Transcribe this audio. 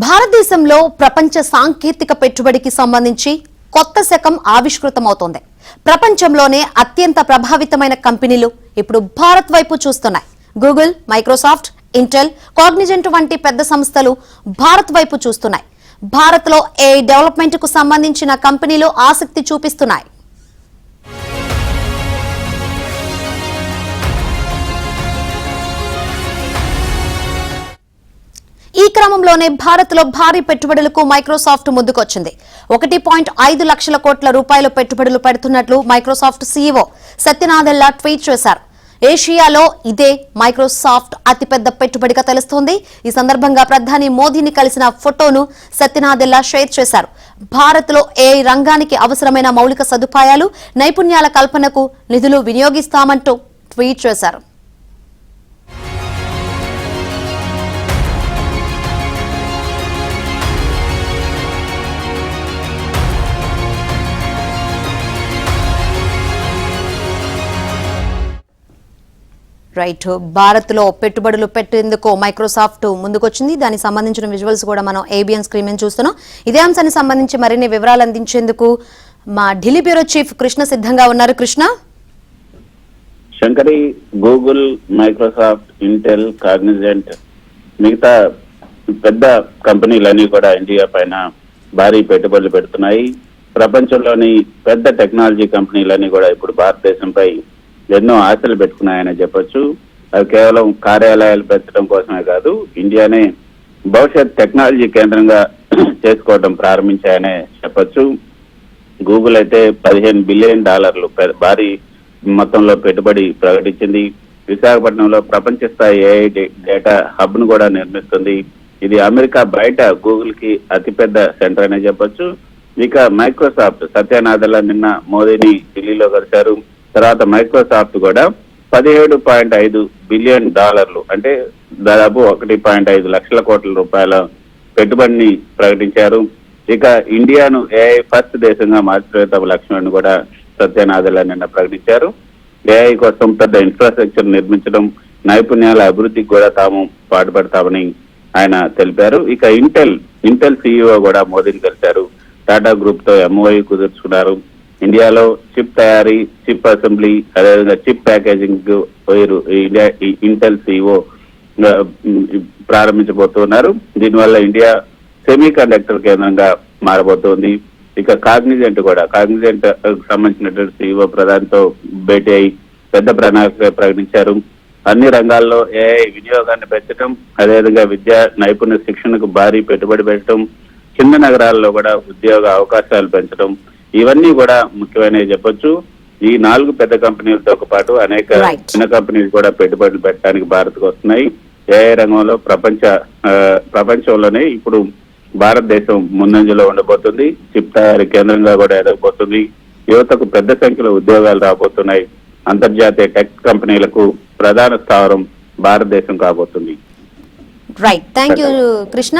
భారతదేశంలో ప్రపంచ సాంకేతిక పెట్టుబడికి సంబంధించి కొత్త శకం ఆవిష్కృతమవుతోంది. ప్రపంచంలోనే అత్యంత ప్రభావితమైన కంపెనీలు ఇప్పుడు భారత్ వైపు చూస్తున్నాయి. గూగుల్, మైక్రోసాఫ్ట్, ఇంటెల్, కాగ్నిజెంట్ వంటి పెద్ద సంస్థలు భారత్ వైపు చూస్తున్నాయి. భారత్లో ఏఐ డెవలప్మెంట్ కు సంబంధించిన కంపెనీలు ఆసక్తి చూపిస్తున్నాయి. ఈ క్రమంలోనే భారత్లో భారీ పెట్టుబడులకు మైక్రోసాఫ్ట్ ముందుకొచ్చింది. 1.5 లక్షల కోట్ల రూపాయల పెట్టుబడులు పెడుతున్నట్లు మైక్రోసాఫ్ట్ సీఈఓ సత్యనాదెల్లా ట్వీట్ చేశారు. ఏషియాలో ఇదే మైక్రోసాఫ్ట్ అతిపెద్ద పెట్టుబడిగా తెలుస్తోంది. ఈ సందర్భంగా ప్రధాని మోదీని కలిసిన ఫోటోను సత్యనాదెల్లా షేర్ చేశారు. భారత్లో ఏఐ రంగానికి అవసరమైన మౌలిక సదుపాయాలు, నైపుణ్యాల కల్పనకు నిధులు వినియోగిస్తామంటూ ట్వీట్ చేశారు. రైట్, భారత్ లో పెట్టుబడులు పెట్టేందుకు మైక్రోసాఫ్ట్ ముందుకొచ్చింది. దానికి సంబంధించిన విజువల్స్ కూడా మనం ఏబిఎన్ స్క్రీన్ మీద చూస్తున్నాం. ఇదే అంశానికి సంబంధించి మరిన్ని వివరాలు అందించేందుకు మా ఢిల్లీ బ్యూరో చీఫ్ కృష్ణ సిద్ధంగా ఉన్నారు. Krishna. Shankari, Google, Microsoft, Intel, Cognizant మిగతా పెద్ద కంపెనీలన్నీ కూడా ఇండియా పైన భారీ పెట్టుబడులు పెడుతున్నాయి. ప్రపంచంలోని పెద్ద టెక్నాలజీ కంపెనీలన్నీ కూడా ఇప్పుడు భారతదేశంపై ఎన్నో ఆశలు పెట్టుకున్నాయని చెప్పొచ్చు. అవి కేవలం కార్యాలయాలు పెంచడం కోసమే కాదు, ఇండియానే భవిష్యత్ టెక్నాలజీ కేంద్రంగా చేసుకోవడం ప్రారంభించాయనే చెప్పొచ్చు. గూగుల్ అయితే $15 బిలియన్ భారీ మొత్తంలో పెట్టుబడి ప్రకటించింది. విశాఖపట్నంలో ప్రపంచ స్థాయి ఏఐ డేటా హబ్ ను కూడా నిర్మిస్తుంది. ఇది అమెరికా బయట గూగుల్ కి అతిపెద్ద సెంటర్ అనే చెప్పొచ్చు. ఇక మైక్రోసాఫ్ట్ సత్యనాదెల్లా నిన్న మోదీని ఢిల్లీలో కలిశారు. తర్వాత మైక్రోసాఫ్ట్ కూడా $17.5 బిలియన్ అంటే దాదాపు 1.5 లక్షల కోట్ల రూపాయల పెట్టుబడిని ప్రకటించారు. ఇక ఇండియాను ఏఐ ఫస్ట్ దేశంగా మార్చడం తమ లక్ష్యాన్ని కూడా సత్యనాదెల్లా నిన్న ప్రకటించారు. ఏఐ కోసం పెద్ద ఇన్ఫ్రాస్ట్రక్చర్ నిర్మించడం, నైపుణ్యాల అభివృద్ధికి కూడా తాము పాటుపడతామని ఆయన తెలిపారు. ఇక ఇంటెల్ సీఈఓ కూడా మోదీని కలిశారు. టాటా గ్రూప్ తో ఎంఓయూ కుదుర్చుకున్నారు. ఇండియాలో చిప్ తయారీ, చిప్ అసెంబ్లీ, అదేవిధంగా చిప్ ప్యాకేజింగ్ ఇంటెల్ సీఈఓ ప్రారంభించబోతున్నారు. దీనివల్ల ఇండియా సెమీ కండక్టర్ కేంద్రంగా మారబోతోంది. ఇక కాగ్నిజెంట్ సంబంధించినటువంటి సీఈఓ ప్రధానితో భేటీ అయి పెద్ద ప్రణాళిక ప్రకటించారు. అన్ని రంగాల్లో ఏఐ వినియోగాన్ని పెంచడం, అదేవిధంగా విద్యా నైపుణ్య శిక్షణకు భారీ పెట్టుబడి పెట్టడం, చిన్న నగరాల్లో కూడా ఉద్యోగ అవకాశాలు పెంచడం, ఇవన్నీ కూడా ముఖ్యమైనవి చెప్పొచ్చు. ఈ 4 పెద్ద కంపెనీలతో పాటు అనేక చిన్న కంపెనీలు కూడా పెట్టుబడులు పెట్టడానికి భారత్కు వస్తున్నాయి. ఏఐ రంగంలో ప్రపంచంలోనే ఇప్పుడు భారతదేశం ముందంజలో ఉండబోతుంది. చిప్ తయారీ కేంద్రంగా కూడా ఎదగబోతుంది. యువతకు పెద్ద సంఖ్యలో ఉద్యోగాలు రాబోతున్నాయి. అంతర్జాతీయ టెక్ కంపెనీలకు ప్రధాన స్థావరం భారతదేశం కాబోతుంది. Right, thank you Krishna.